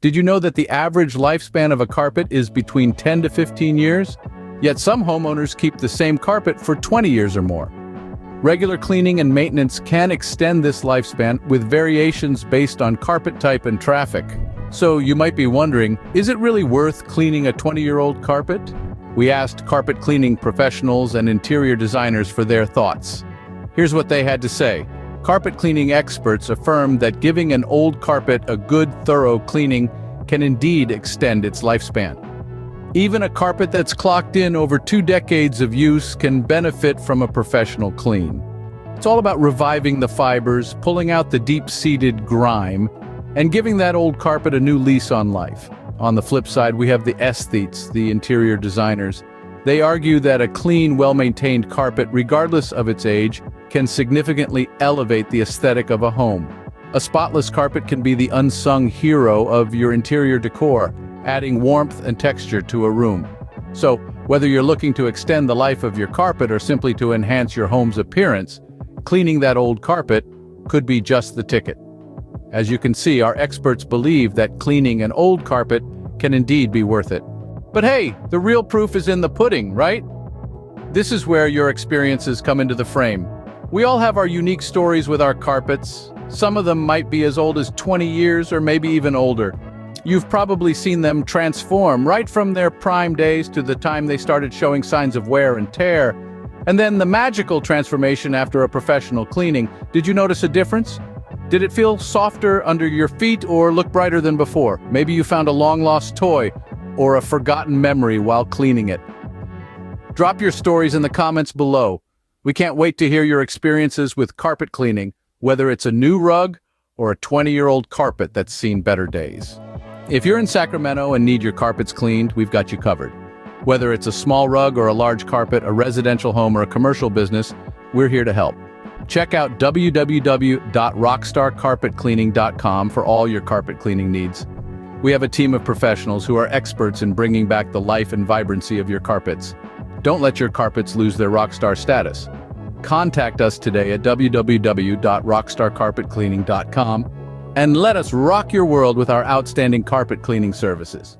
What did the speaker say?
Did you know that the average lifespan of a carpet is between 10 to 15 years? Yet some homeowners keep the same carpet for 20 years or more. Regular cleaning and maintenance can extend this lifespan with variations based on carpet type and traffic. So you might be wondering, is it really worth cleaning a 20-year-old carpet? We asked carpet cleaning professionals and interior designers for their thoughts. Here's what they had to say. Carpet cleaning experts affirmed that giving an old carpet a good, thorough cleaning can indeed extend its lifespan. Even a carpet that's clocked in over 2 decades of use can benefit from a professional clean. It's all about reviving the fibers, pulling out the deep-seated grime, and giving that old carpet a new lease on life. On the flip side, we have the aesthetes, the interior designers. They argue that a clean, well-maintained carpet, regardless of its age, can significantly elevate the aesthetic of a home. A spotless carpet can be the unsung hero of your interior decor, adding warmth and texture to a room. So, whether you're looking to extend the life of your carpet or simply to enhance your home's appearance, cleaning that old carpet could be just the ticket. As you can see, our experts believe that cleaning an old carpet can indeed be worth it. But hey, the real proof is in the pudding, right? This is where your experiences come into the frame. We all have our unique stories with our carpets. Some of them might be as old as 20 years or maybe even older. You've probably seen them transform right from their prime days to the time they started showing signs of wear and tear. And then the magical transformation after a professional cleaning. Did you notice a difference? Did it feel softer under your feet or look brighter than before? Maybe you found a long-lost toy or a forgotten memory while cleaning it. Drop your stories in the comments below. We can't wait to hear your experiences with carpet cleaning, whether it's a new rug or a 20-year-old carpet that's seen better days. If you're in Sacramento and need your carpets cleaned, we've got you covered. Whether it's a small rug or a large carpet, a residential home or a commercial business, we're here to help. Check out www.rockstarcarpetcleaning.com for all your carpet cleaning needs. We have a team of professionals who are experts in bringing back the life and vibrancy of your carpets. Don't let your carpets lose their rockstar status. Contact us today at www.rockstarcarpetcleaning.com and let us rock your world with our outstanding carpet cleaning services.